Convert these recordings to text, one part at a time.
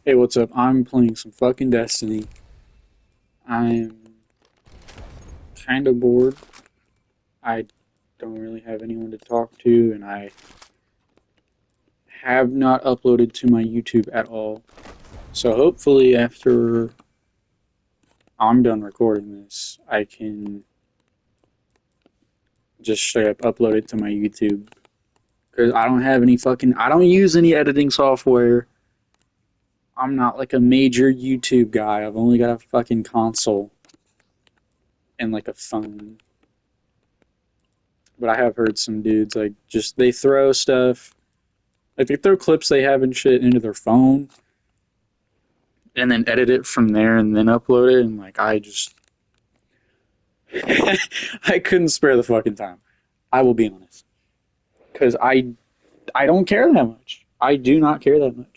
Hey, what's up? I'm playing some fucking Destiny. I'm kind of bored. I don't really have anyone to talk to, and I have not uploaded to my YouTube at all. So hopefully, after I'm done recording this, I can just straight up upload it to my YouTube. Because I don't have any fucking. I don't use any editing software. I'm not like a major YouTube guy. I've only got a fucking console and like a phone. But I have heard some dudes like just they throw stuff, like they throw clips they have and shit into their phone, and then edit it from there and then upload it. And like I just, I couldn't spare the fucking time. I will be honest, because I don't care that much. I do not care that much.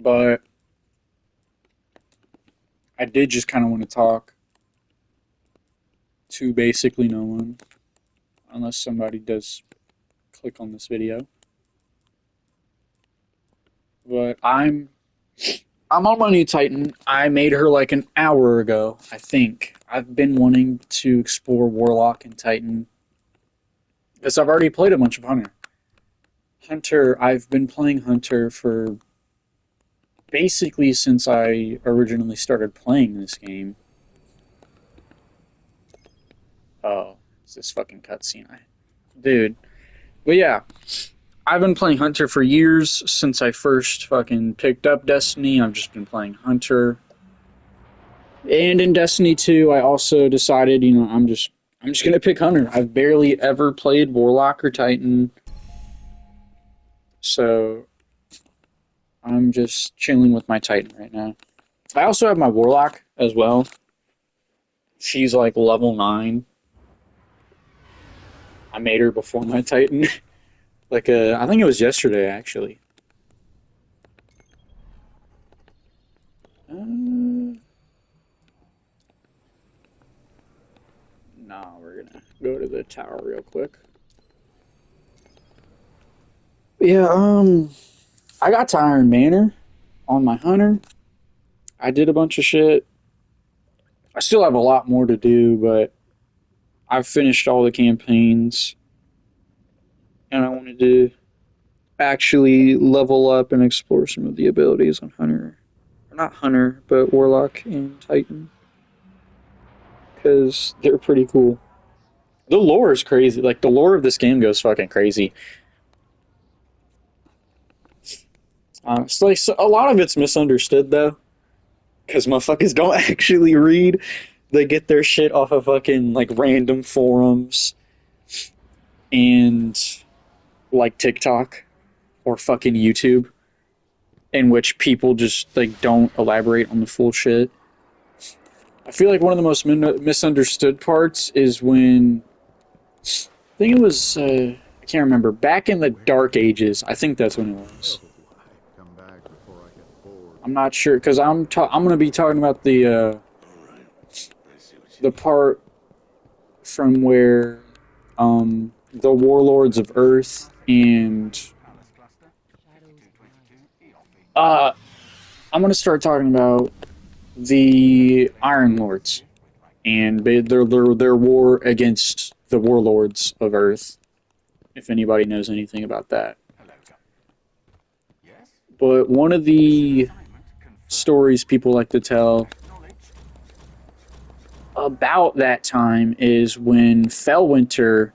But I did just kind of want to talk to basically no one, unless somebody does click on this video. But I'm on my new Titan. I made her like an hour ago, I think. I've been wanting to explore Warlock and Titan because I've already played a bunch of Hunter. I've been playing Hunter for basically since I originally started playing this game. Oh, it's this fucking cutscene. Dude. But yeah, I've been playing Hunter for years since I first fucking picked up Destiny. I've just been playing Hunter. And in Destiny 2, I also decided, I'm just gonna pick Hunter. I've barely ever played Warlock or Titan, so I'm just chilling with my Titan right now. I also have my Warlock as well. She's like level 9. I made her before my Titan. I think it was yesterday actually. Nah, we're gonna go to the tower real quick. Yeah, I got to Iron Manor on my Hunter. I did a bunch of shit. I still have a lot more to do, but I've finished all the campaigns, and I wanted to actually level up and explore some of the abilities on Hunter. Or not Hunter, but Warlock and Titan, because they're pretty cool. The lore is crazy. Like, the lore of this game goes fucking crazy. It's like a lot of it's misunderstood, though, because motherfuckers don't actually read. They get their shit off of fucking, like, random forums and, like, TikTok or fucking YouTube, in which people just, like, don't elaborate on the full shit. I feel like one of the most misunderstood parts is when, I think it was, I can't remember, back in the Dark Ages, I think that's when it was. I'm not sure, because I'm going to be talking about the part from where the warlords of Earth and I'm going to start talking about the Iron Lords and their war against the warlords of Earth, if anybody knows anything about that. But one of the stories people like to tell about that time is when Fellwinter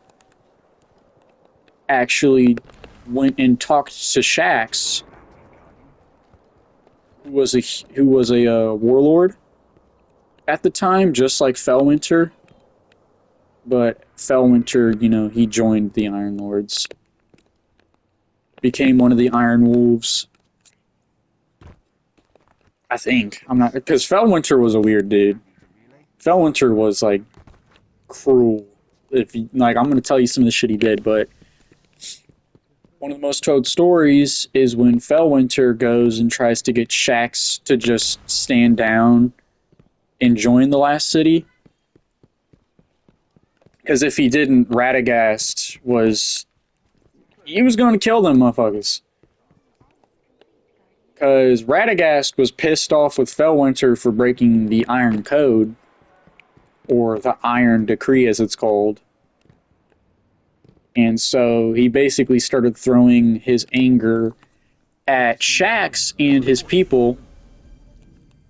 actually went and talked to Shaxx, who was a warlord at the time, just like Fellwinter. But Fellwinter, he joined the Iron Lords, became one of the Iron Wolves. I think I'm not because Fellwinter was a weird dude. Fellwinter was like cruel. If you, like, I'm gonna tell you some of the shit he did, but one of the most told stories is when Fellwinter goes and tries to get Shaxx to just stand down and join the last city. Because if he didn't, Radagast he was going to kill them motherfuckers. Because Radagast was pissed off with Fellwinter for breaking the Iron Code, or the Iron Decree as it's called. And so he basically started throwing his anger at Shax and his people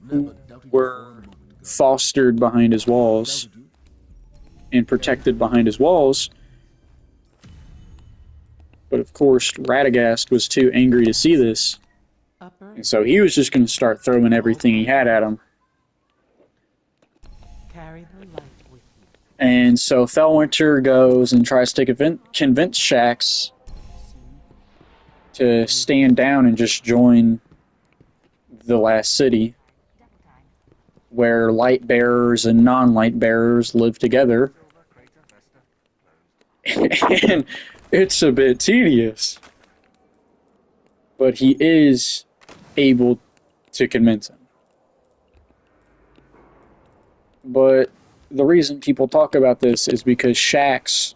who were fostered behind his walls and protected behind his walls. But of course, Radagast was too angry to see this. And so he was just going to start throwing everything he had at him. And so Fellwinter goes and tries to convince Shax to stand down and just join the last city, where light bearers and non-light bearers live together. And it's a bit tedious. But he is able to convince him. But the reason people talk about this is because Shax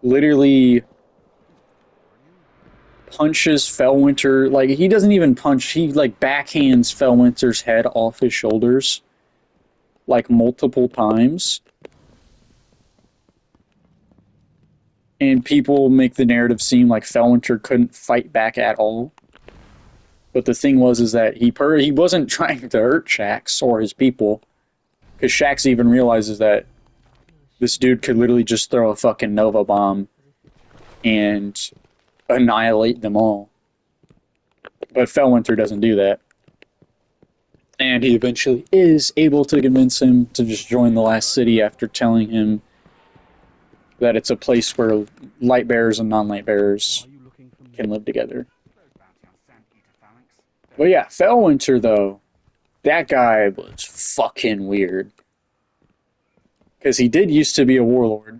literally punches Fellwinter. Like, he doesn't even punch, he like backhands Fellwinter's head off his shoulders like multiple times. And people make the narrative seem like Fellwinter couldn't fight back at all. But the thing is that he wasn't trying to hurt Shax or his people. Because Shax even realizes that this dude could literally just throw a fucking Nova Bomb and annihilate them all. But Fellwinter doesn't do that. And he eventually is able to convince him to just join the last city after telling him that it's a place where light bearers and non-light bearers can live together. But yeah, Fellwinter, though, that guy was fucking weird. Because he did used to be a warlord.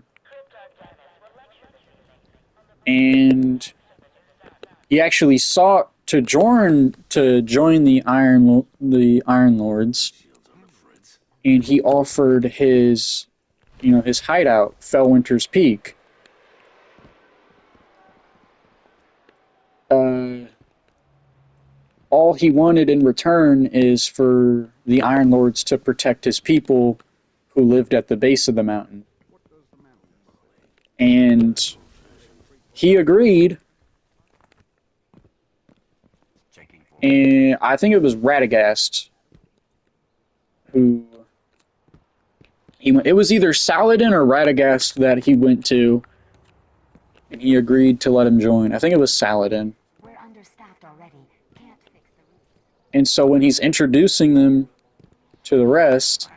And he actually sought to join the Iron Lords. And he offered his hideout, Fellwinter's Peak. All he wanted in return is for the Iron Lords to protect his people who lived at the base of the mountain. And he agreed. And I think it was Radagast who it was either Saladin or Radagast that he went to, and he agreed to let him join. I think it was Saladin. We're understaffed already. Can't fix the roof. And so when he's introducing them to the rest,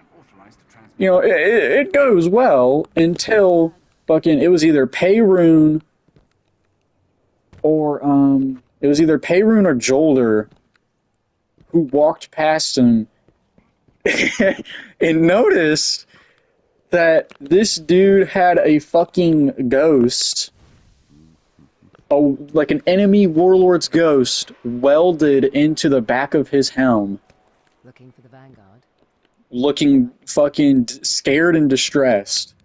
it goes well until fucking it was either Peyrune or Jolder who walked past him and noticed that this dude had a fucking ghost, like an enemy warlord's ghost, welded into the back of his helm. Looking for the Vanguard. Looking fucking scared and distressed.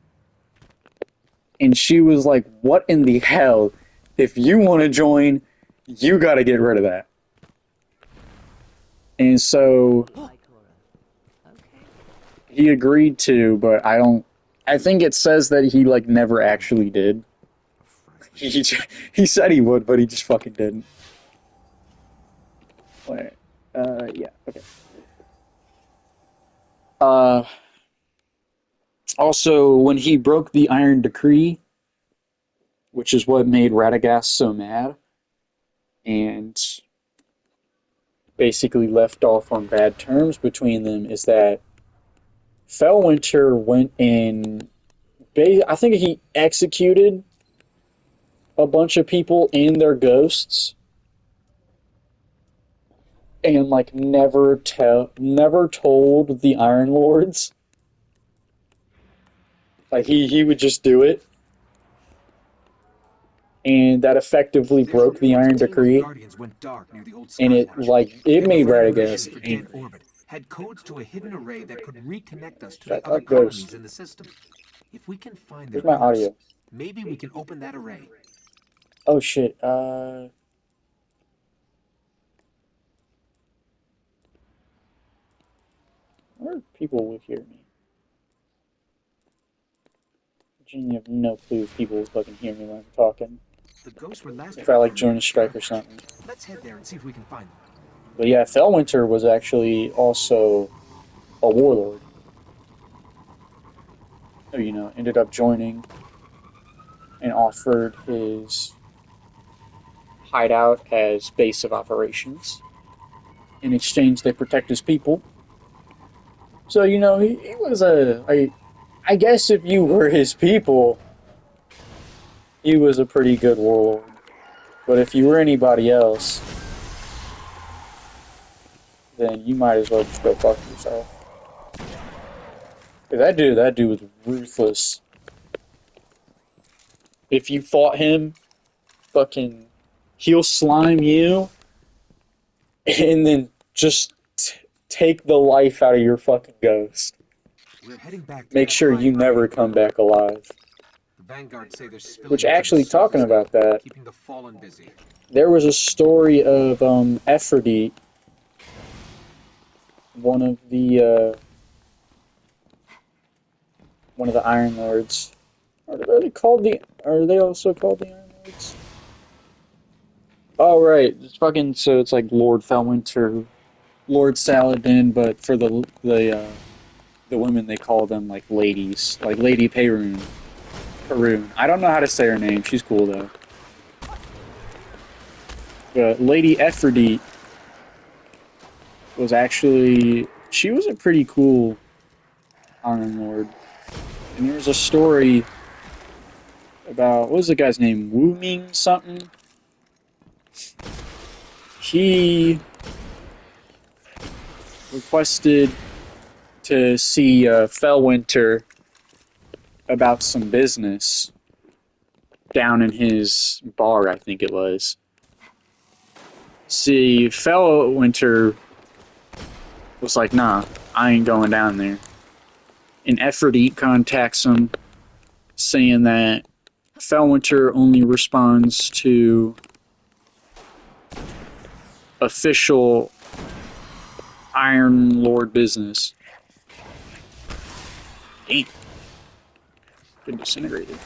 And she was like, what in the hell? If you want to join, you gotta get rid of that. And so he agreed to, but I think it says that he like never actually did. He said he would, but he just fucking didn't. Wait, yeah, okay. Also, when he broke the Iron Decree, which is what made Radagast so mad, and basically left off on bad terms between them, is that Fellwinter went in. I think he executed a bunch of people and their ghosts, and like never told the Iron Lords. Like he would just do it, and that effectively broke the Iron Decree. And it made Radagast angry. Had codes to a hidden array that could reconnect us to the other colonies in the system. If we can find their codes, maybe we can open that array. Oh shit, Where people will hear me. You have no clue if people will fucking hear me when I'm talking. The ghosts were last If I like join a strike or something. Let's head there and see if we can find them. But yeah, Fellwinter was actually also a warlord. Who, you know, ended up joining and offered his hideout as base of operations. In exchange, they protect his people. So, you know, he was I guess if you were his people, he was a pretty good warlord. But if you were anybody else, then you might as well just go fuck yourself. That dude was ruthless. If you fought him, fucking, he'll slime you, and then just take the life out of your fucking ghost. We're heading back to Make sure you never come back alive. The Vanguard say they're spilling Which, into the actually, talking surface about now, that, keeping the fallen busy. there was a story of Aphrodite, one of the Iron Lords. Are they called the? Are they also called the Iron Lords? Oh right, it's fucking. So it's like Lord Felwinter, Lord Saladin, but for the women they call them like ladies, like Lady Perun. Perun. I don't know how to say her name. She's cool though. But Lady Aphrodite was actually, she was a pretty cool Iron Lord. And there was a story about, what was the guy's name? Wu Ming something? He requested to see Fellwinter about some business down in his bar, I think it was. See, Fellwinter was like, nah, I ain't going down there. And Aphrodite contacts him, saying that Fellwinter only responds to official Iron Lord business. Damn. Been disintegrated.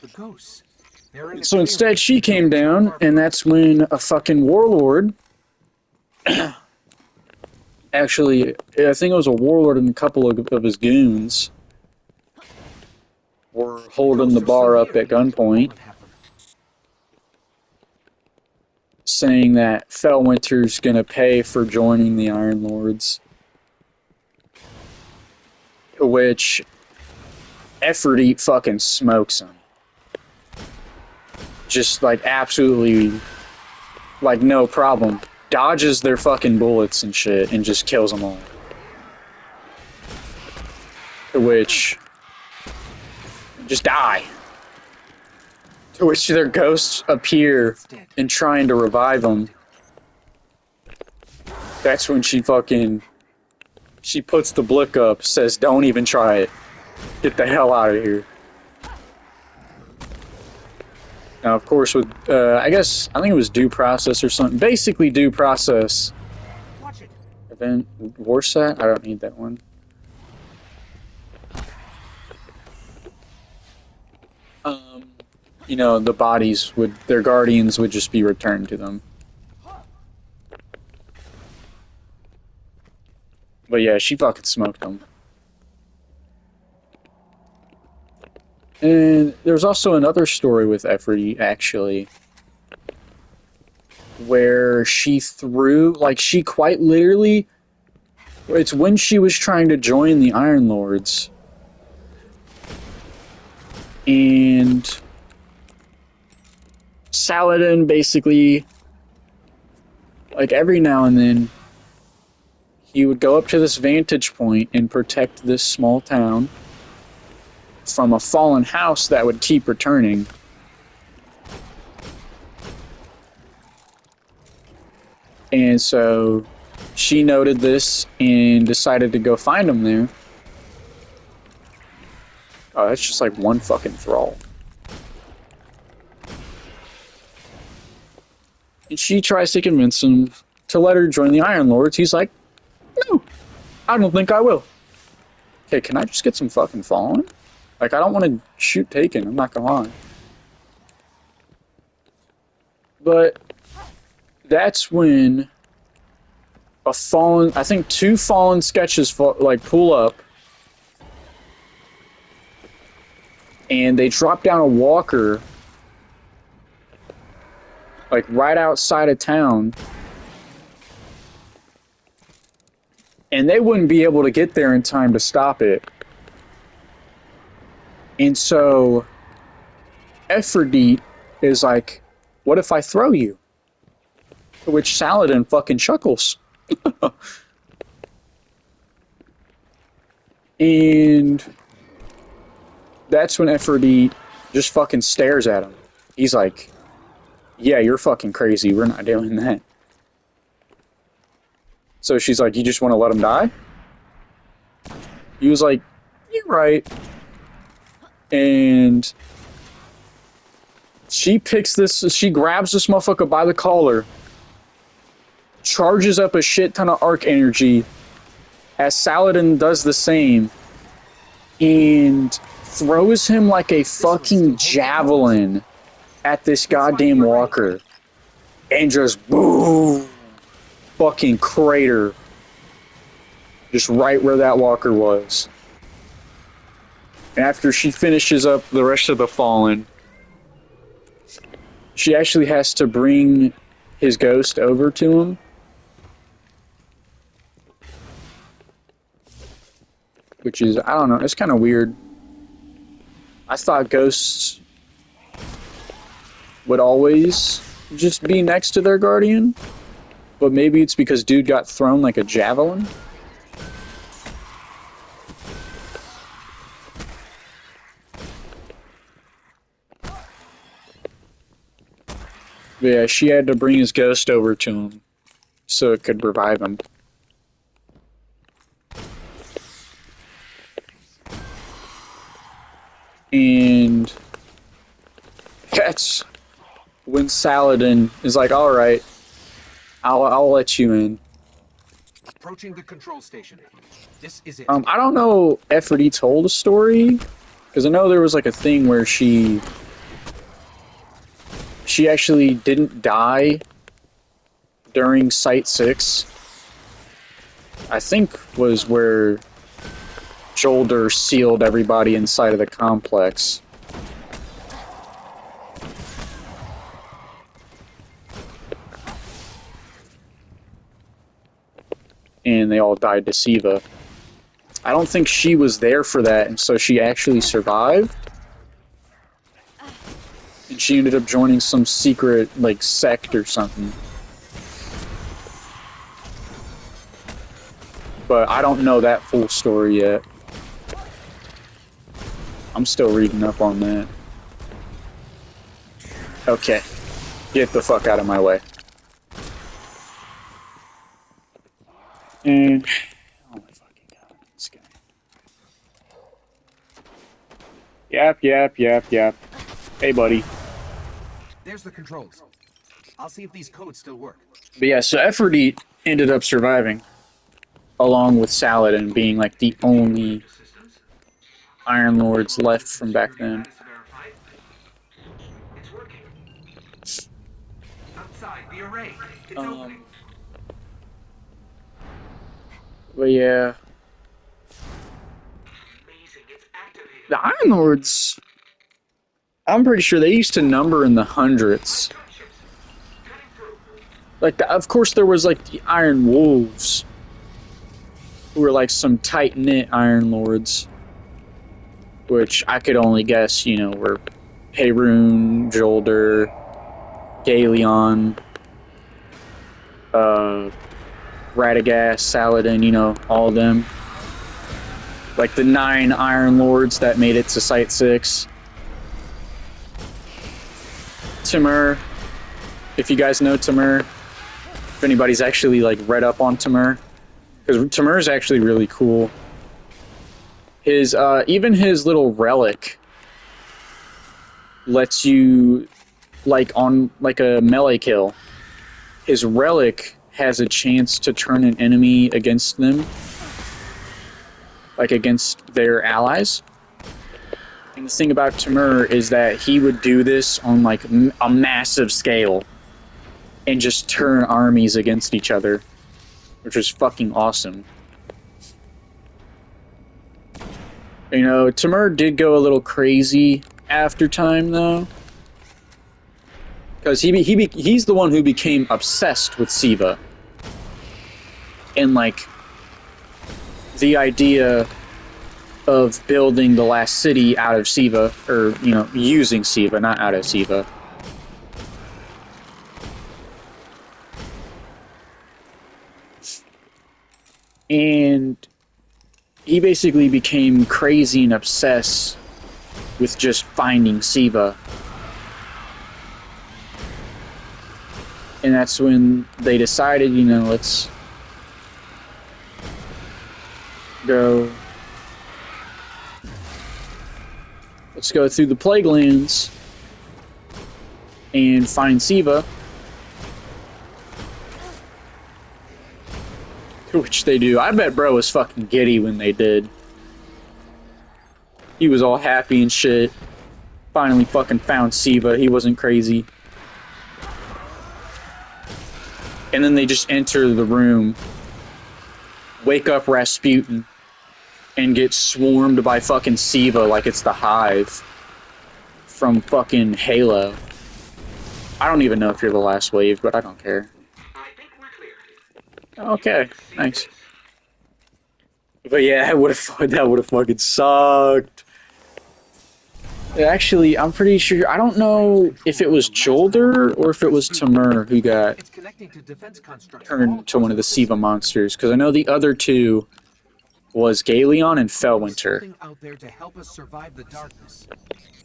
The ghosts. So instead, she came down, and that's when a fucking warlord. Actually, I think it was a warlord and a couple of his goons were holding the bar up at gunpoint, saying that Fellwinter's gonna pay for joining the Iron Lords. Which Aphrodite fucking smokes him. Just like absolutely, like no problem. Dodges their fucking bullets and shit and just kills them all. To which, just die. To which their ghosts appear and trying to revive them. That's when she puts the blick up, says, don't even try it. Get the hell out of here. Now, of course, with, I think it was due process or something. Basically, due process. Event, Warsat? I don't need that one. You know, the bodies their guardians would just be returned to them. But yeah, she fucking smoked them. And there's also another story with Aphrodite, actually, where she threw, like, she quite literally, it's when she was trying to join the Iron Lords, and Saladin basically, like, every now and then, he would go up to this vantage point and protect this small town from a fallen house that would keep returning. And so she noted this and decided to go find him there. Oh, that's just like one fucking thrall. And she tries to convince him to let her join the Iron Lords. He's like, no, I don't think I will. Okay, can I just get some fucking Fallen? Like, I don't want to shoot Taken, I'm not gonna lie. But that's when a Fallen, I think 2 Fallen sketches like pull up, and they drop down a walker like right outside of town, and they wouldn't be able to get there in time to stop it. And so Aphrodite is like, what if I throw you? To which Saladin fucking chuckles. And that's when Aphrodite just fucking stares at him. He's like, yeah, you're fucking crazy. We're not doing that. So she's like, you just want to let him die? He was like, you're right. And she grabs this motherfucker by the collar, charges up a shit ton of arc energy, as Saladin does the same, and throws him like a fucking javelin at this goddamn walker. And just boom! Fucking crater. Just right where that walker was. And after she finishes up the rest of the Fallen, she actually has to bring his ghost over to him. Which is, I don't know, it's kind of weird. I thought ghosts would always just be next to their guardian. But maybe it's because dude got thrown like a javelin. But yeah, she had to bring his ghost over to him so it could revive him. And that's when Saladin is like, alright, I'll let you in. Approaching the control station. This is it. I don't know if Aphrodite told a story, because I know there was like a thing where she actually didn't die during Site 6. I think was where Jolder sealed everybody inside of the complex. And they all died to Siva. I don't think she was there for that, and so she actually survived. And she ended up joining some secret, like, sect or something. But I don't know that full story yet. I'm still reading up on that. Okay. Get the fuck out of my way. And oh my fucking god, this guy. Yap. Hey, buddy. There's the controls. I'll see if these codes still work. But yeah, so Aphrodite ended up surviving, along with Saladin being like the only Iron Lords left from back then. It's working. Outside the array. It's opening. But yeah, the Iron Lords, I'm pretty sure they used to number in the hundreds. Like, of course there was like the Iron Wolves, who were like some tight-knit Iron Lords, which I could only guess, you know, were Perun, Jolder, Galeon, Radagast, Saladin, you know, all of them. Like the 9 Iron Lords that made it to Site 6. Timur, if you guys know Timur, if anybody's actually like read up on Timur, because Timur is actually really cool. His even his little relic lets you, like, on like a melee kill, his relic has a chance to turn an enemy against them, like against their allies. And the thing about Timur is that he would do this on like a massive scale and just turn armies against each other, which was fucking awesome. You know, Timur did go a little crazy after time, though. Because he's the one who became obsessed with Siva. And, like, the idea of building the last city out of Siva, or, you know, using Siva, not out of Siva. And he basically became crazy and obsessed with just finding Siva. And that's when they decided, you know, let's go through the Plague Lands and find Siva. Which they do. I bet bro was fucking giddy when they did. He was all happy and shit. Finally fucking found Siva. He wasn't crazy. And then they just enter the room, wake up Rasputin, and get swarmed by fucking Siva like it's the Hive from fucking Halo. I don't even know if you're the last wave, but I don't care. I think we're clear. Okay, nice. But yeah, that would have fucking sucked. Actually, I'm pretty sure. I don't know if it was Jolder or if it was Timur who got turned to one of the Siva monsters, because I know the other two was Galeon and Fellwinter.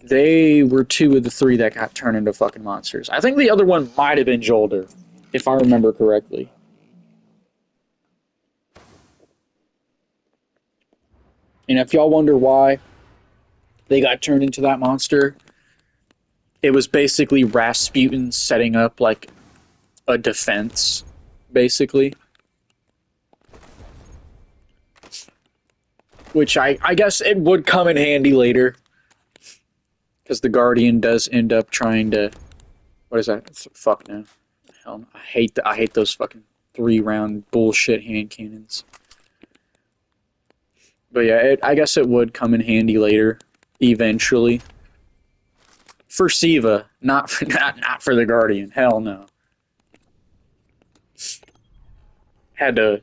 They were two of the three that got turned into fucking monsters. I think the other one might have been Jolder, if I remember correctly. And if y'all wonder why they got turned into that monster, it was basically Rasputin setting up, like, a defense, basically. Which I guess it would come in handy later. Because the Guardian does end up trying to... What is that? Fuck no. Hell no. I hate those fucking 3-round bullshit hand cannons. But yeah, I guess it would come in handy later. Eventually. For Siva, not for the Guardian. Hell no. Had to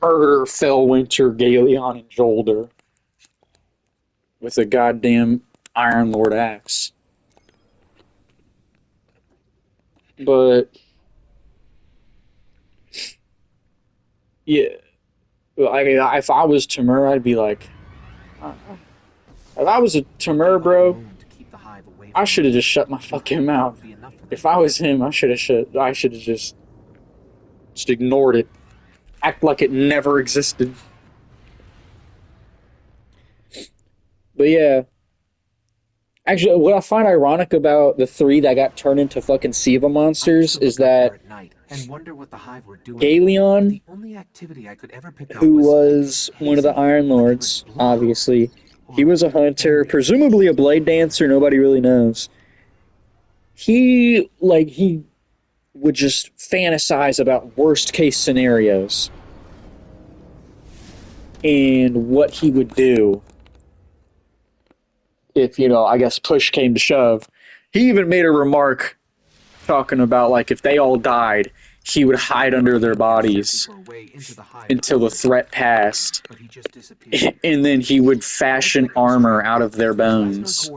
murder Fellwinter, Galeon, and Jolder with a goddamn Iron Lord axe. But yeah, I mean, if I was Timur, I'd be like, if I was a Timur, bro, I should have just shut my fucking mouth. If I was him, I should have just ignored it. Act like it never existed. But yeah. Actually, what I find ironic about the three that got turned into fucking Siva monsters is that Galeon, who was one of the Iron Lords, obviously, he was a hunter, presumably a blade dancer, nobody really knows. He would just fantasize about worst case scenarios and what he would do if, you know, I guess push came to shove. He even made a remark talking about, like, if they all died, he would hide under their bodies until the threat passed, and then he would fashion armor out of their bones.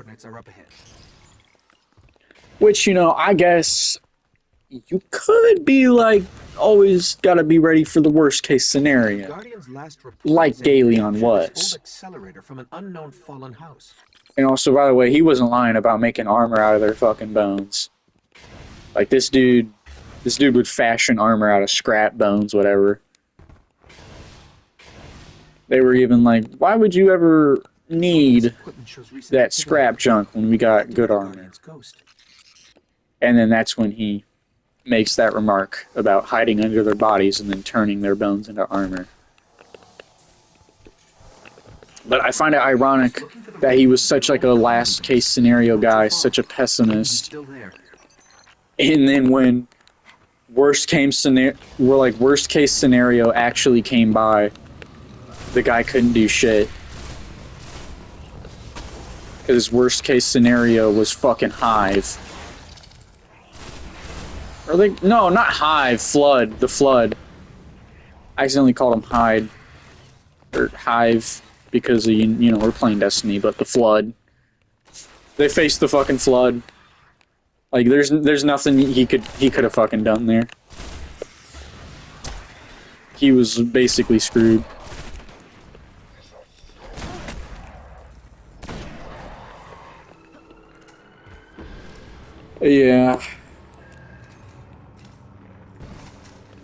Which, you know, I guess you could be, like, always gotta be ready for the worst case scenario, like Galeon was. And also, by the way, he wasn't lying about making armor out of their fucking bones. Like, this dude would fashion armor out of scrap bones, whatever. They were even like, why would you ever need that scrap junk when we got good armor? And then that's when he makes that remark about hiding under their bodies and then turning their bones into armor. But I find it ironic that he was such like a last case scenario guy, such a pessimist. And then when worst case scenario actually came by, the guy couldn't do shit. Because worst case scenario was fucking Hive. Or like, no, not Hive, Flood, the Flood. I accidentally called him Hyde. Or Hive, because, you know, we're playing Destiny, but the Flood. They faced the fucking Flood. Like, there's nothing he could have fucking done there. He was basically screwed. Yeah.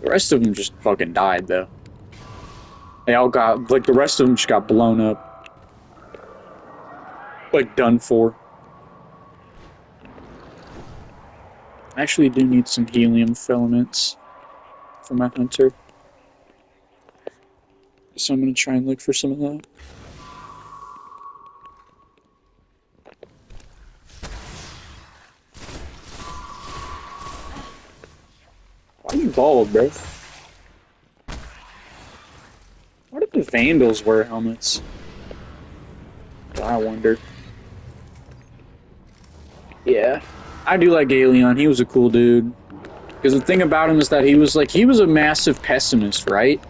The rest of them just fucking died, though. They all got, like, the rest of them just got blown up. Like, done for. I actually do need some helium filaments for my hunter. So I'm gonna try and look for some of that. Why are you bald, bro? Why did the Vandals wear helmets? I wonder. Yeah. I do like Galeon. He was a cool dude. Because the thing about him is that he was a massive pessimist, right?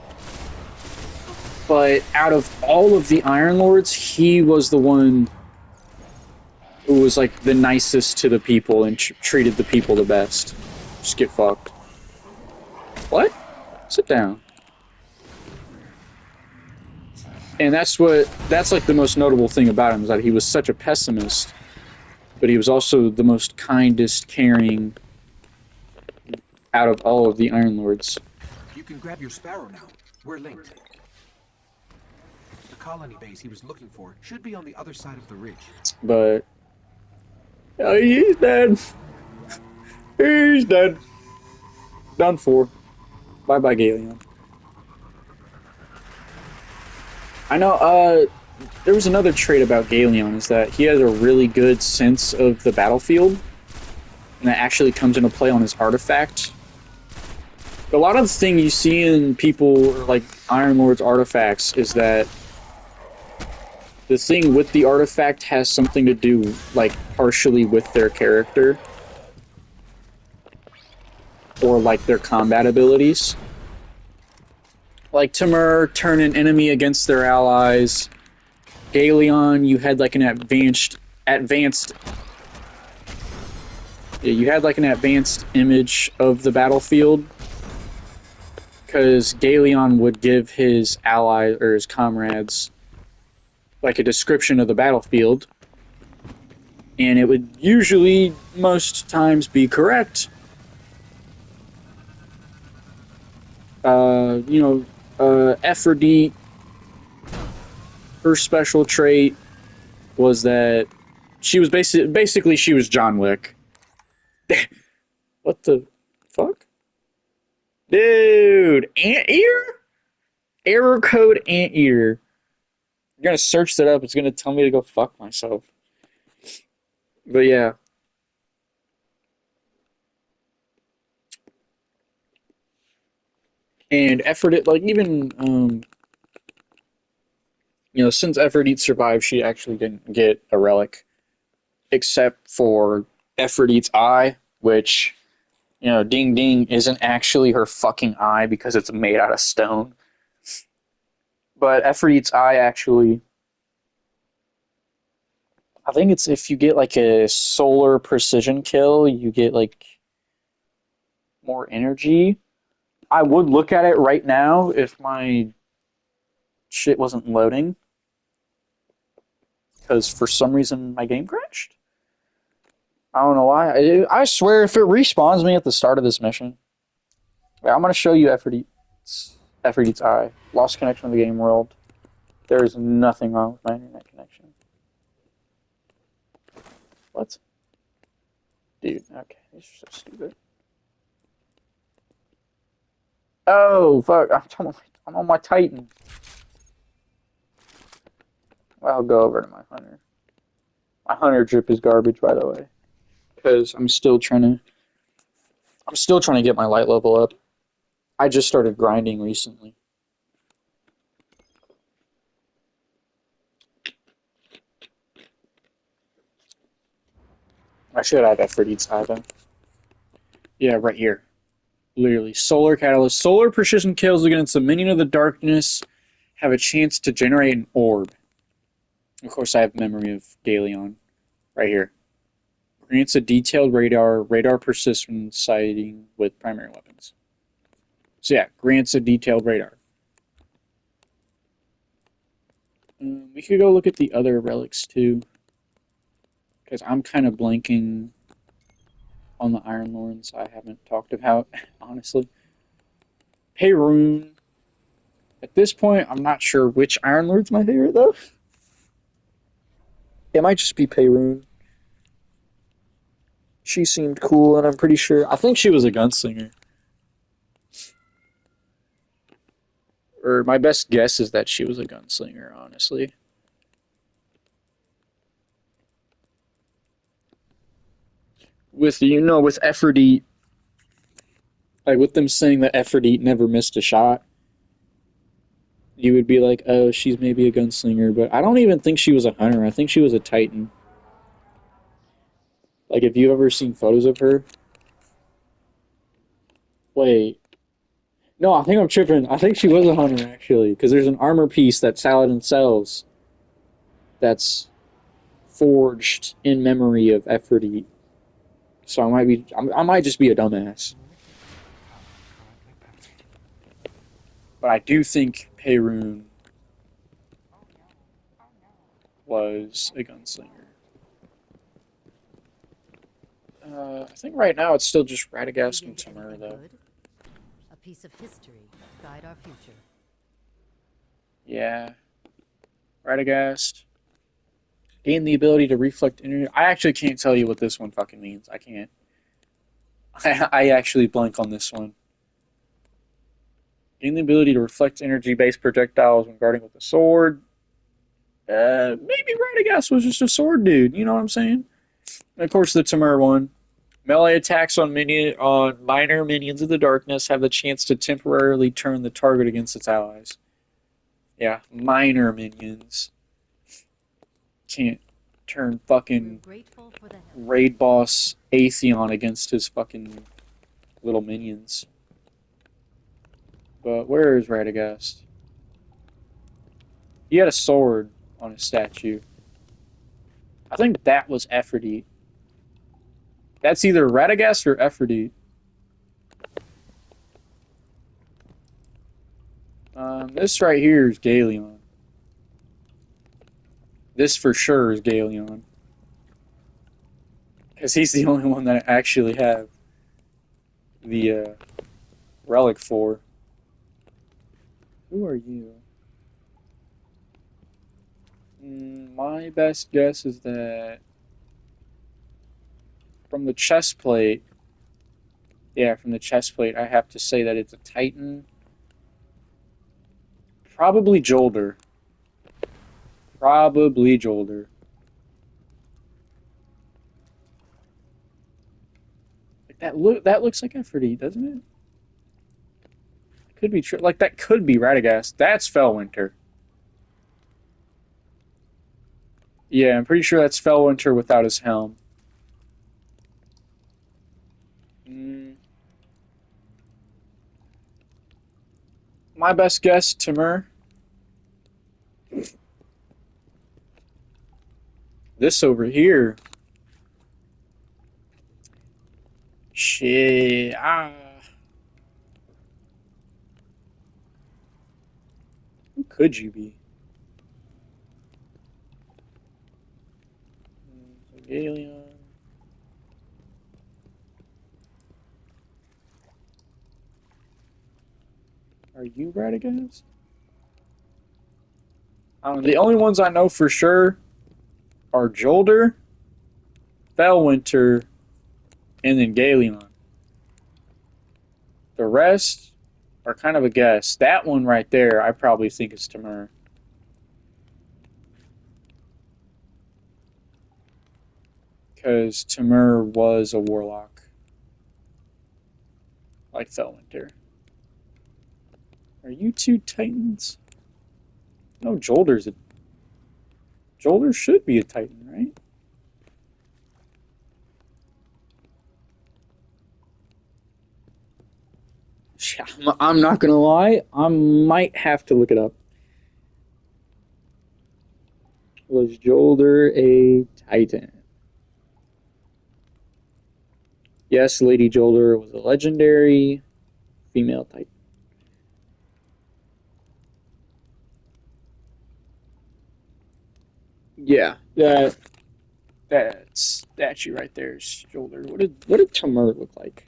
But out of all of the Iron Lords, he was the one who was like the nicest to the people and treated the people the best. Just get fucked. What? Sit down. And that's like the most notable thing about him, is that he was such a pessimist, but he was also the most kindest, caring out of all of the Iron Lords. You can grab your Sparrow now. We're linked. The colony base he was looking for should be on the other side of the ridge. But he's dead. He's dead. Done for. Bye-bye, Galeon. I know, there was another trait about Galeon, is that he has a really good sense of the battlefield, and that actually comes into play on his artifact. A lot of the thing you see in people, like Iron Lord's artifacts, is that the thing with the artifact has something to do, like, partially with their character, or, like, their combat abilities. Like, Timur, turn an enemy against their allies. Galeon, you had, like, an advanced image of the battlefield. Because Galeon would give his ally, or his comrades, like, a description of the battlefield. And it would usually, most times, be correct. Aphrodite, her special trait was that she was basically she was John Wick. What the fuck? Dude, Anteater? Error code Anteater. I'm gonna search that up, it's gonna tell me to go fuck myself. But yeah. And Aphrodite, like, even, since Aphrodite survived, she actually didn't get a relic. Except for Aphrodite's eye, which, Ding Ding isn't actually her fucking eye because it's made out of stone. But Aphrodite's eye actually, I think it's if you get, like, a solar precision kill, you get, like, more energy. I would look at it right now if my shit wasn't loading. Because for some reason my game crashed. I don't know why. I swear if it respawns me at the start of this mission. Yeah, I'm going to show you Aphrodite's eye. Lost connection with the game world. There is nothing wrong with my internet connection. What? Dude, okay. This is so stupid. Oh, fuck. I'm on my Titan. I'll go over to my Hunter. My Hunter drip is garbage, by the way. Because I'm still trying to get my light level up. I just started grinding recently. I should have Aphrodite's Eye, though. Yeah, right here. Literally. Solar Catalyst. Solar precision kills against a minion of the darkness have a chance to generate an orb. Of course, I have memory of Galeon. Right here. Grants a detailed radar persistent sighting with primary weapons. So yeah, grants a detailed radar. We could go look at the other relics too. Because I'm kind of blanking on the Iron Lords I haven't talked about, honestly. Payroon. At this point, I'm not sure which Iron Lord's my favorite, though. It might just be Payroon. She seemed cool, and I'm pretty sure. I think she was a gunslinger. Or my best guess is that she was a gunslinger, honestly. With Aphrodite, like with them saying that Aphrodite never missed a shot, you would be like, oh, she's maybe a gunslinger, but I don't even think she was a hunter. I think she was a Titan. Like, if you've ever seen photos of her, wait, no, I think I'm tripping. I think she was a hunter actually, because there's an armor piece that Saladin sells that's forged in memory of Aphrodite. So I might just be a dumbass, but I do think Perun was a gunslinger. I think right now it's still just Radagast and Tamura though. A piece of history guide our future. Yeah, Radagast gain the ability to reflect energy. I actually can't tell you what this one fucking means. I can't. I actually blank on this one. Gain the ability to reflect energy-based projectiles when guarding with a sword. Maybe Radagast was just a sword dude. You know what I'm saying? And of course, the Tamur one. Melee attacks on minor minions of the darkness have the chance to temporarily turn the target against its allies. Yeah, minor minions can't turn fucking raid boss Atheon against his fucking little minions. But where is Radagast? He had a sword on his statue. I think that was Aphrodite. That's either Radagast or Aphrodite. This right here is Galeon. This for sure is Galeon. Because he's the only one that I actually have the relic for. Who are you? My best guess is that from the chest plate, yeah, from the chest plate, I have to say that it's a Titan. Probably Jolder. Probably Jolder. That looks like Aphrodite, doesn't it? Could be true. Like that could be Radagast. That's Fellwinter. Yeah, I'm pretty sure that's Fellwinter without his helm. Mm, my best guess, Timur. This over here. Shit. Who could you be? Galeon. Are you Radagast? I don't know. The only ones I know for sure are Jolder, Fellwinter, and then Galeon. The rest, are kind of a guess. That one right there, I probably think is Timur. Because Timur was a warlock. Like Felwinter. Are you two Titans? No, Jolder's a... Jolder should be a Titan, right? I'm not gonna lie, I might have to look it up. Was Jolder a Titan? Yes, Lady Jolder was a legendary female Titan. Yeah, that statue right there is Jolder. What did Tamur look like?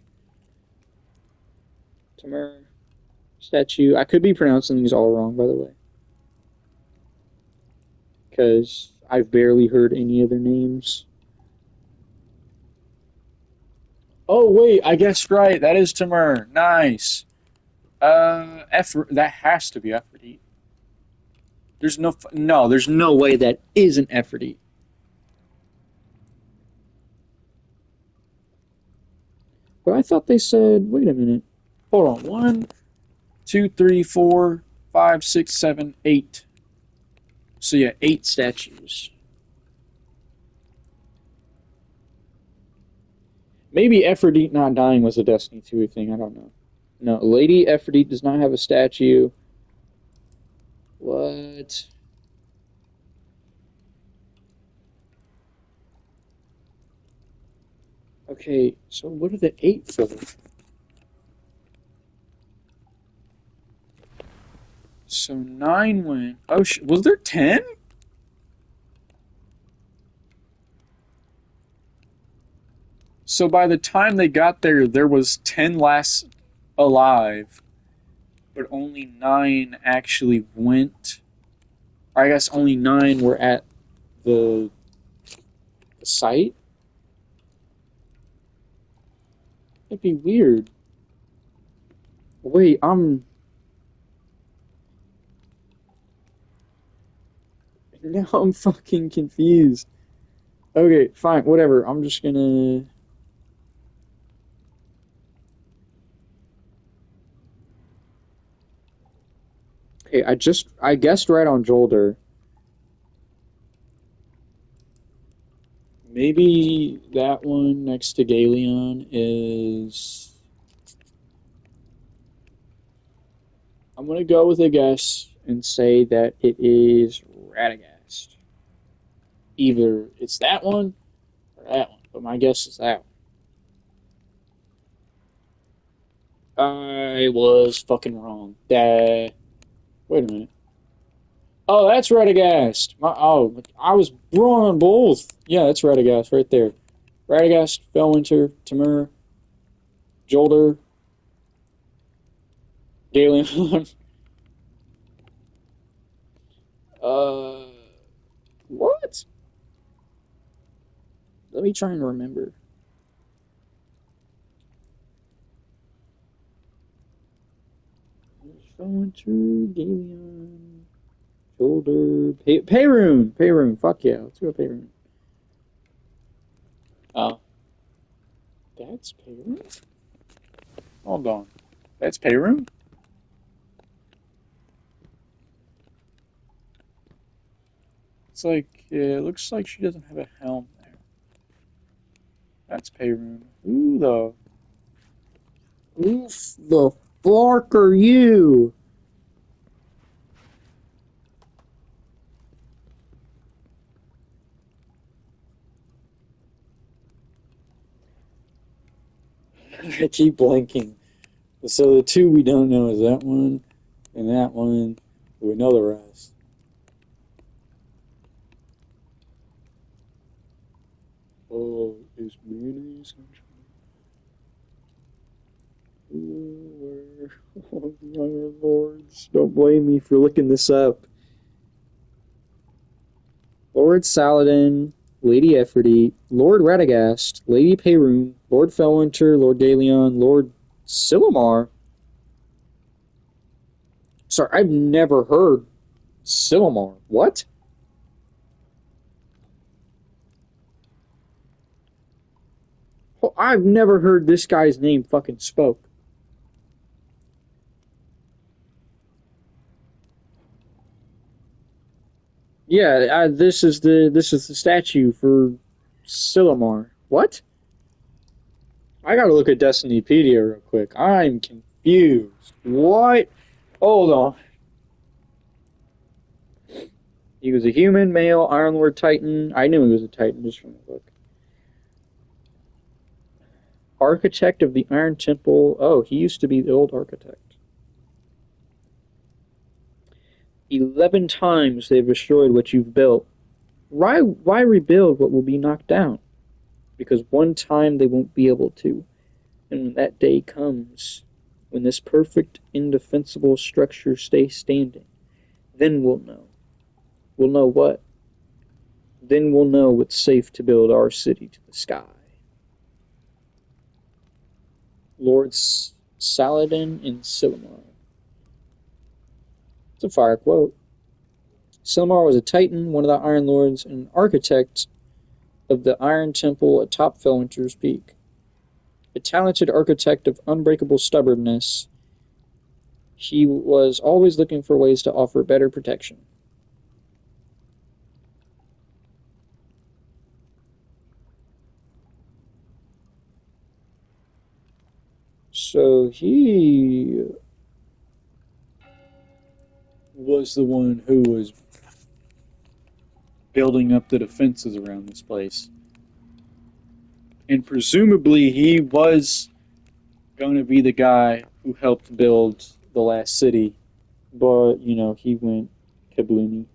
Tamur statue. I could be pronouncing these all wrong, by the way, because I've barely heard any other names. Oh wait, I guessed right. That is Tamur. Nice. That has to be Aphrodite. There's no way that isn't Aphrodite. But I thought they said, wait a minute. Hold on. 1, 2, 3, 4, 5, 6, 7, 8. So yeah, 8 statues. Maybe Aphrodite not dying was a Destiny 2 thing. I don't know. No, Lady Aphrodite does not have a statue. What? Okay, so what are the 8 for? So 9 went. Oh, was there 10? So by the time they got there, there was 10 last alive, but only 9 actually went. Or I guess only 9 were at the site. That'd be weird. Wait, now I'm fucking confused. Okay, fine, whatever. I'm just gonna. Okay, I guessed right on Jolder. Maybe that one next to Galeon is. I'm gonna go with a guess and say that it is Radagast. Either it's that one or that one, but my guess is that one. I was fucking wrong. Wait a minute. Oh, that's Radagast. I was wrong on both. Yeah, that's Radagast right there. Radagast, Felwinter, Timur, Jolder, Galeon. uh, what? Let me try and remember. Felwinter, Galeon, Jolder, Payroon. Fuck yeah, let's go Payroon. Oh, that's Payroon? Hold on. That's Payroon? It's like, yeah, it looks like she doesn't have a helm there. That's Payroon. Who the fuck are you? I keep blanking. So the 2 we don't know is that one and that one. We know the rest. Oh, is beauty sunshine? Oh, my lords. Don't blame me for looking this up. Lord Saladin, Lady Aphrodite, Lord Radagast, Lady Payroon, Lord Felwinter, Lord Galeon, Lord Silumar. Sorry, I've never heard Silmar. What? Oh, I've never heard this guy's name fucking spoke. Yeah, this is the statue for Silmar. What? I gotta look at Destinypedia real quick. I'm confused. What? Hold on. He was a human, male, Iron Lord Titan. I knew he was a Titan just from the book. Architect of the Iron Temple. Oh, he used to be the old architect. 11 times they've destroyed what you've built. Why rebuild what will be knocked down? Because one time they won't be able to. And when that day comes, when this perfect, indefensible structure stays standing, then we'll know. We'll know what? Then we'll know it's safe to build our city to the sky. Lords Saladin and Silmar. It's a fire quote. Silmar was a Titan, one of the Iron Lords, and an architect of the Iron Temple atop Felwinter's Peak. A talented architect of unbreakable stubbornness, he was always looking for ways to offer better protection. So he was the one who was building up the defenses around this place. And presumably he was going to be the guy who helped build the last city. But, he went kabloomy.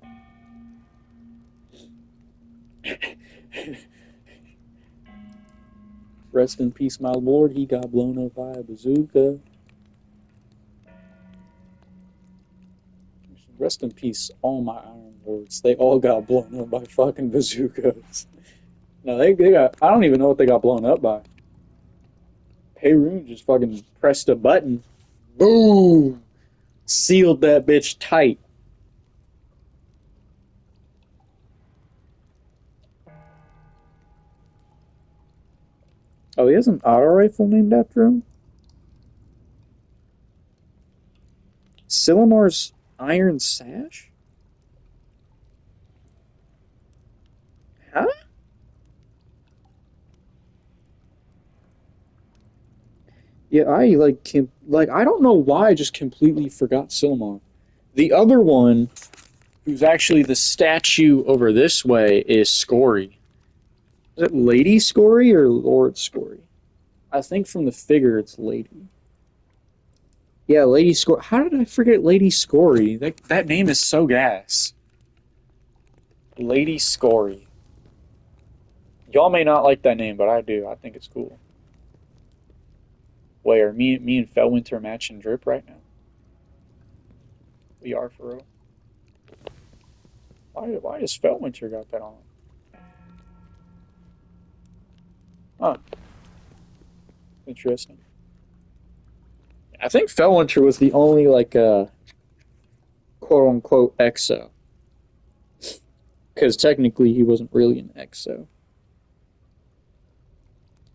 Rest in peace, my lord. He got blown up by a bazooka. Rest in peace, all my Iron Lords. They all got blown up by fucking bazookas. No, they got... I don't even know what they got blown up by. Perun just fucking pressed a button. Boom! Sealed that bitch tight. Oh, he has an auto rifle named after him? Silmar's Iron Sash? Huh? Yeah, I I don't know why I just completely forgot Silmar. The other one, who's actually the statue over this way, is Scory. Is it Lady Scory or Lord Scory? I think from the figure it's Lady. Yeah, Lady Scory. How did I forget Lady Scory? That name is so gas. Lady Scory. Y'all may not like that name, but I do. I think it's cool. Wait, are me and Felwinter matching drip right now? We are for real. Why does Felwinter got that on? Huh. Interesting. I think Felwinter was the only, quote-unquote exo. Because technically he wasn't really an exo.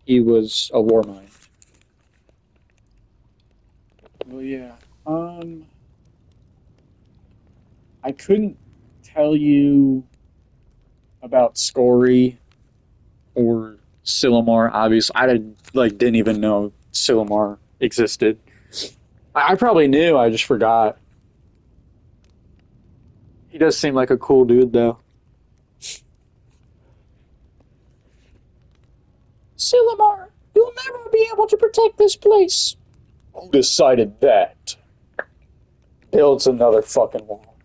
He was a war mind. Well, yeah. I couldn't tell you about Scory or Silmar, obviously. I didn't even know Silmar existed. I probably knew, I just forgot. He does seem like a cool dude, though. Silmar, you'll never be able to protect this place. Who decided that? Builds another fucking wall.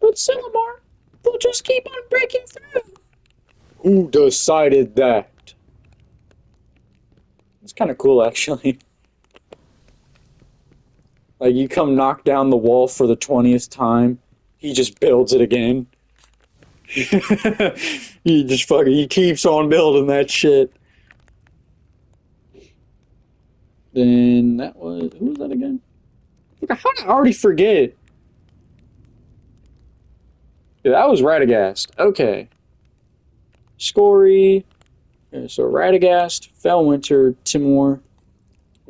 But Silmar, they'll just keep on breaking through. Who decided that? It's kind of cool, actually. Like, you come knock down the wall for the 20th time, he just builds it again. He keeps on building that shit. Then that was who was that again? How did I already forget? Yeah, that was Radagast. Okay. Scory. Okay, so Radagast, Felwinter, Timur,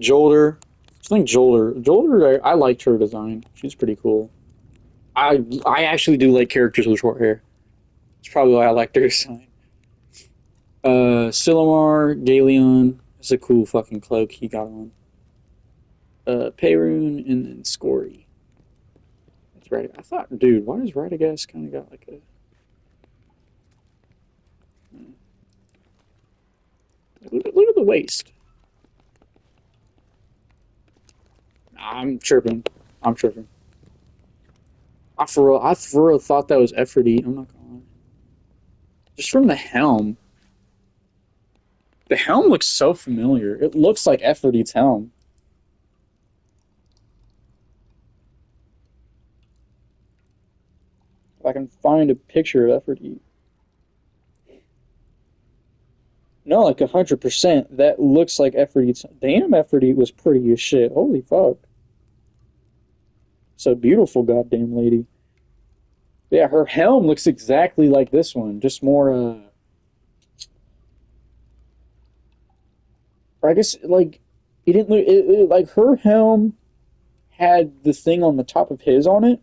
Jolder. I think Jolder. Jolder, I liked her design. She's pretty cool. I actually do like characters with short hair. It's probably why I like their design. Silumar, Galeon. That's a cool fucking cloak he got on. Payroon, and then Scory. That's right. I thought, dude, why does Radagast kind of got like a... Look at the waist. I'm tripping. I'm tripping. I for real thought that was Efforty. I'm not gonna lie. Just from the helm. The helm looks so familiar. It looks like Efforty's helm. If I can find a picture of Efforty. No, like 100%. That looks like Efforty's. Damn, Efforty was pretty as shit. Holy fuck. So beautiful, goddamn lady. Yeah, her helm looks exactly like this one, just more. I guess like it didn't look like her helm had the thing on the top of his on it,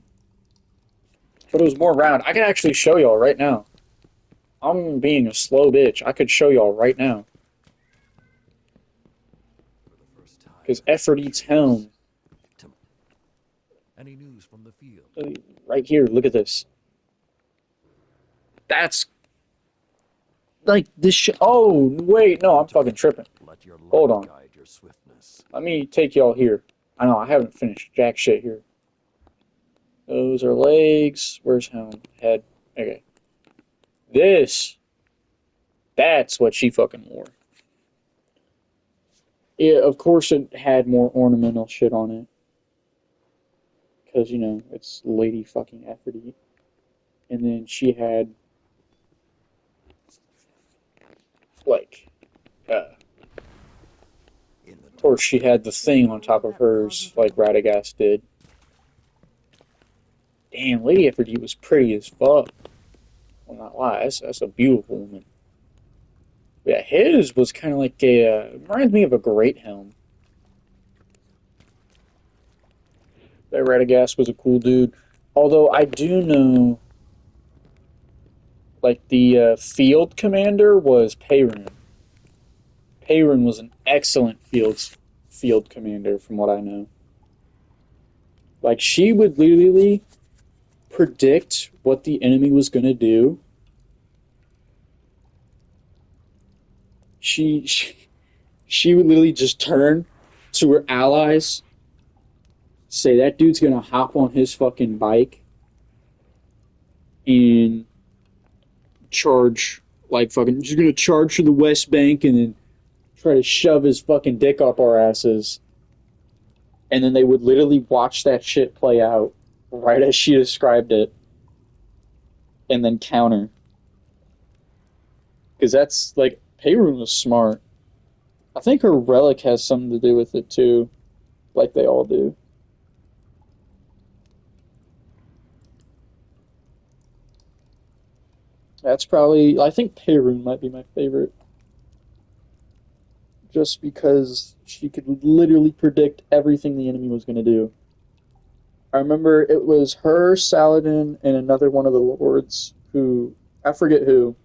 but it was more round. I can actually show y'all right now. I'm being a slow bitch. I could show y'all right now because Efforty's helm. Any news from the field? Right here, look at this. That's like this shit. Oh, wait, no, I'm fucking tripping. Let your light Hold on. guide your swiftness. Let me take y'all here. I know, I haven't finished jack shit here. Those are legs. Where's helm? Head. Okay. That's what she fucking wore. Yeah, of course it had more ornamental shit on it. Because, you know, it's Lady fucking Efforty. And then she had, like, of course she had the thing on top of hers, like Radagast did. Damn, Lady Efforty was pretty as fuck. Well, not lie, that's a beautiful woman. Yeah, his was kind of like a, reminds me of a great helm. That Radagast was a cool dude. Although I do know, like, the field commander was Payron. Payron was an excellent field commander, from what I know. Like, she would literally predict what the enemy was going to do. She would literally just turn to her allies, say that dude's gonna hop on his fucking bike and charge, like fucking, just gonna charge to the West Bank and then try to shove his fucking dick up our asses. And then they would literally watch that shit play out right as she described it and then counter. Because that's like, Payroon was smart. I think her relic has something to do with it too, like they all do. That's probably, I think Payroon might be my favorite. Just because she could literally predict everything the enemy was going to do. I remember it was her, Saladin, and another one of the lords who, I forget who.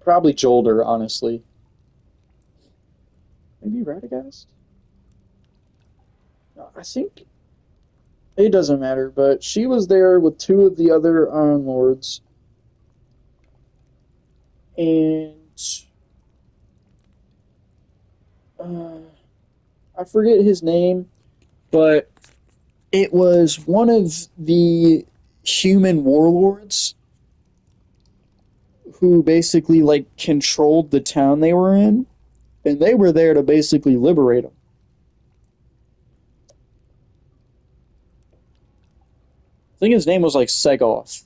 Probably Jolder, honestly. Maybe Radagast? No, I think it doesn't matter, but she was there with two of the other Iron Lords. And I forget his name, but it was one of the human warlords who basically like controlled the town they were in, and they were there to basically liberate them. I think his name was like Segoth,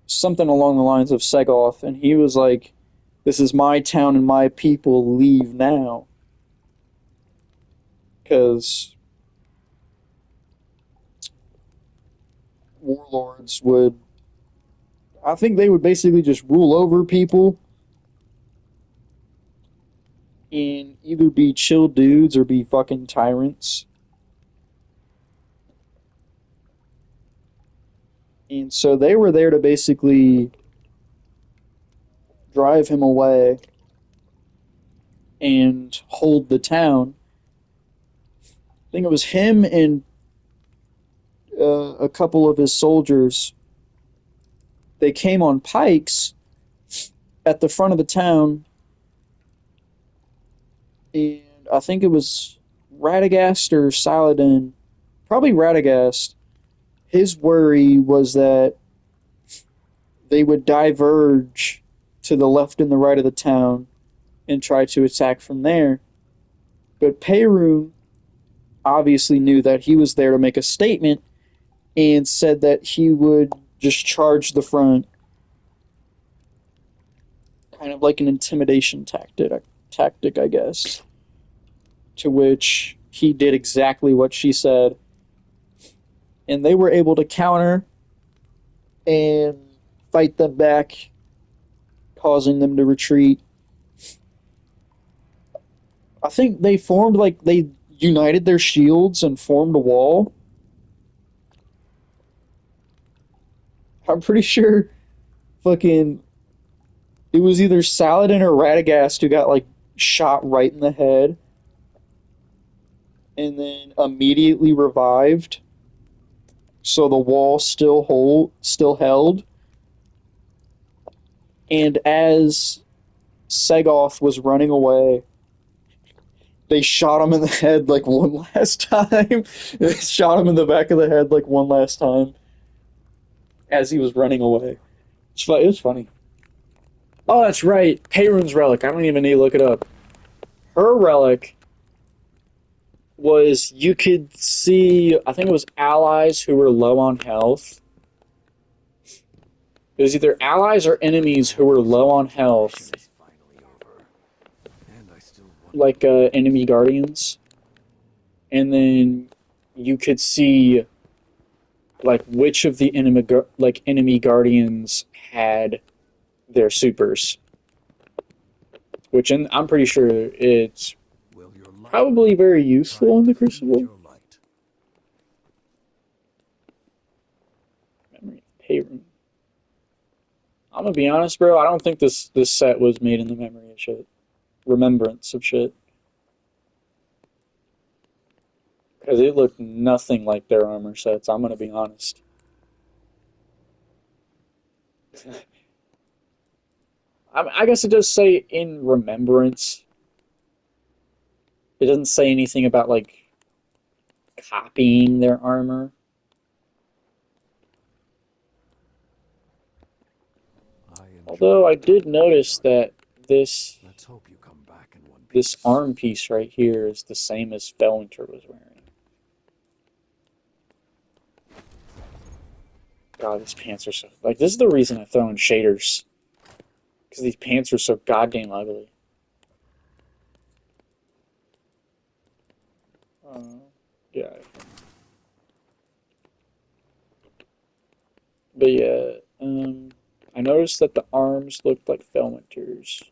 something along the lines of Segoth, and he was like, "This is my town and my people. Leave now." because warlords would, I think they would basically just rule over people and either be chill dudes or be fucking tyrants. And so they were there to basically drive him away and hold the town. I think it was him and a couple of his soldiers. They came on pikes at the front of the town, and I think it was Radagast or Saladin, probably Radagast. His worry was that they would diverge to the left and the right of the town and try to attack from there. But Perun obviously knew that he was there to make a statement and said that he would just charge the front, kind of like an intimidation tactic, I guess. To which he did exactly what she said, and they were able to counter and fight them back, causing them to retreat. I think they formed, like, they united their shields and formed a wall. I'm pretty sure fucking it was either Saladin or Radagast who got, like, shot right in the head and then immediately revived. So the wall still held. And as Segoth was running away, they shot him in the head like one last time. They shot him in the back of the head like one last time as he was running away. It was funny. Oh, that's right. Perun's relic. I don't even need to look it up. Her relic was, you could see, I think it was allies who were low on health. It was either allies or enemies who were low on health, It's finally over. And I still wonder like enemy guardians. And then you could see like which of the enemy guardians had their supers. Which I'm pretty sure it's will your light probably very useful in the find Crucible. your light. Memory of Perun. I'm gonna be honest, bro. I don't think this set was made in the memory of shit, remembrance of shit, because it looked nothing like their armor sets. I'm gonna be honest. I guess it does say in remembrance. It doesn't say anything about like copying their armor. Although I did notice that this Let's hope you come back in one this piece. arm piece right here is the same as Felwinter was wearing. God, these pants are so... Like, this is the reason I throw in shaders. Because these pants are so goddamn ugly. Yeah. But yeah, I noticed that the arms looked like Felwinter's.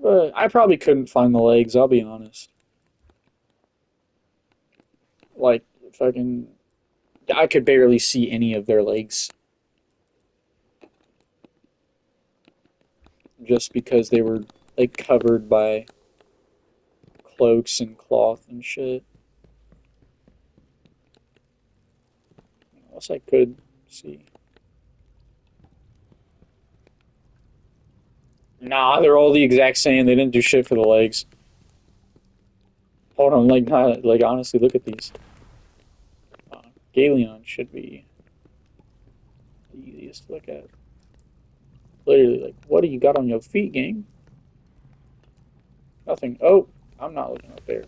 But I probably couldn't find the legs, I'll be honest. Like, fucking... I could barely see any of their legs. Just because they were, like, covered by cloaks and cloth and shit. Unless I could see. Nah, they're all the exact same. They didn't do shit for the legs. Hold on, like honestly, look at these. Galeon should be the easiest to look at. Literally, like, what do you got on your feet, gang? Nothing. Oh, I'm not looking up there.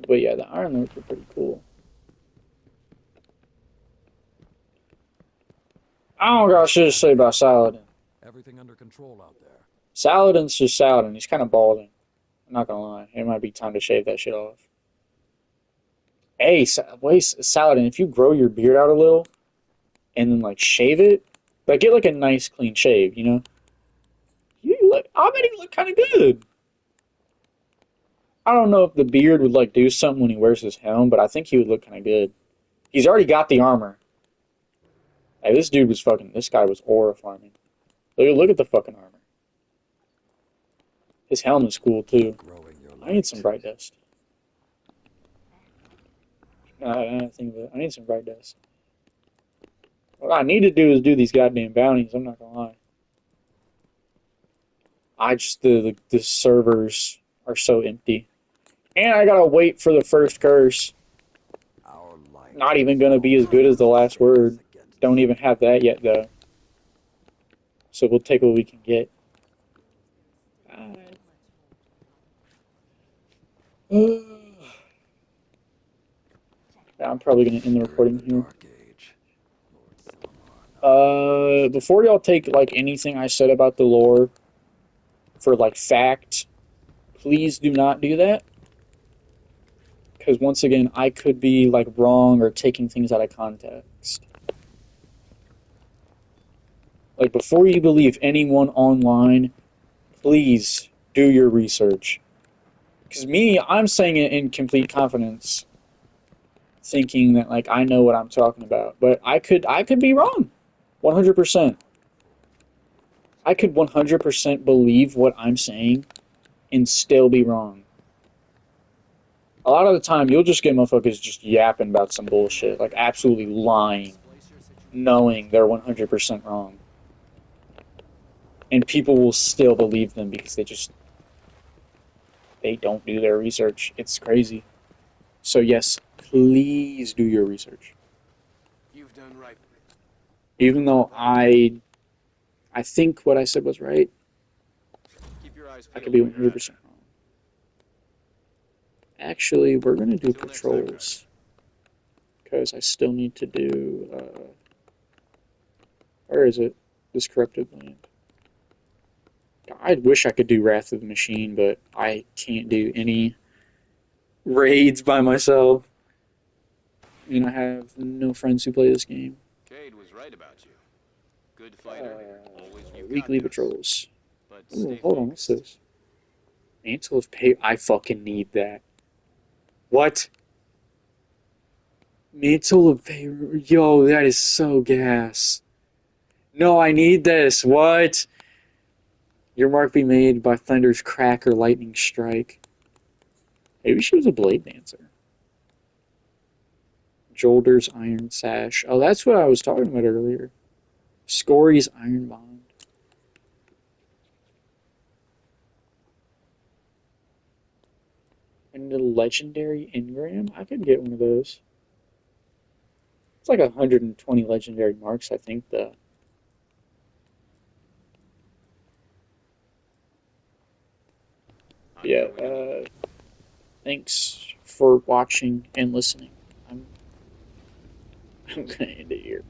But yeah, the Iron Lords are pretty cool. I don't got shit to say about Saladin. Everything under control out there. Saladin's just Saladin. He's kind of balding. I'm not gonna lie. It might be time to shave that shit off. Hey, wait, Saladin, if you grow your beard out a little and then like shave it, like get like a nice clean shave, you know? You look, I bet he look kind of good. I don't know if the beard would like do something when he wears his helm, but I think he would look kind of good. He's already got the armor. Hey, this dude was fucking. This guy was aura farming. Look at the fucking armor. His helm is cool too. Growing your I need some light. bright dust. I need some bright dust. What I need to do is do these goddamn bounties. I'm not gonna lie. The servers are so empty, and I gotta wait for the first curse. Our light. Not even gonna be as good as the last word. Don't even have that yet though. So we'll take what we can get. I'm probably gonna end the recording here. Dark Age. Lord Silmar. Before y'all take like anything I said about the lore for like fact, please do not do that. Because once again, I could be like wrong or taking things out of context. Like before you believe anyone online, please do your research. Because me, I'm saying it in complete confidence, thinking that like I know what I'm talking about, but I could be wrong, 100%. I could 100% believe what I'm saying and still be wrong. A lot of the time, you'll just get motherfuckers just yapping about some bullshit, like absolutely lying, knowing they're 100% wrong. And people will still believe them because they don't do their research. It's crazy. So yes, please do your research. You've done right. Even though I think what I said was right, Keep your eyes I peeled could be while you're at 100% wrong. Actually, we're going to do Till next time, patrols. Because I still need to do... where is it? This corrupted land. I wish I could do Wrath of the Machine, but I can't do any raids by myself. And I have no friends who play this game. Cade was right about you. Good fighter. Always you got Weekly this. patrols. But Ooh, stay hold on, what's focused. this? Mantle of Pay. I fucking need that. What? Mantle of Pay. Yo, that is so gas. No, I need this. What? Your mark be made by Thunder's Crack or Lightning Strike. Maybe she was a Blade Dancer. Jolder's Iron Sash. Oh, that's what I was talking about earlier. Scory's Iron Bond. And the Legendary Engram? I could get one of those. It's like 120 Legendary Marks, I think, though. Yeah, thanks for watching and listening. I'm gonna end it here.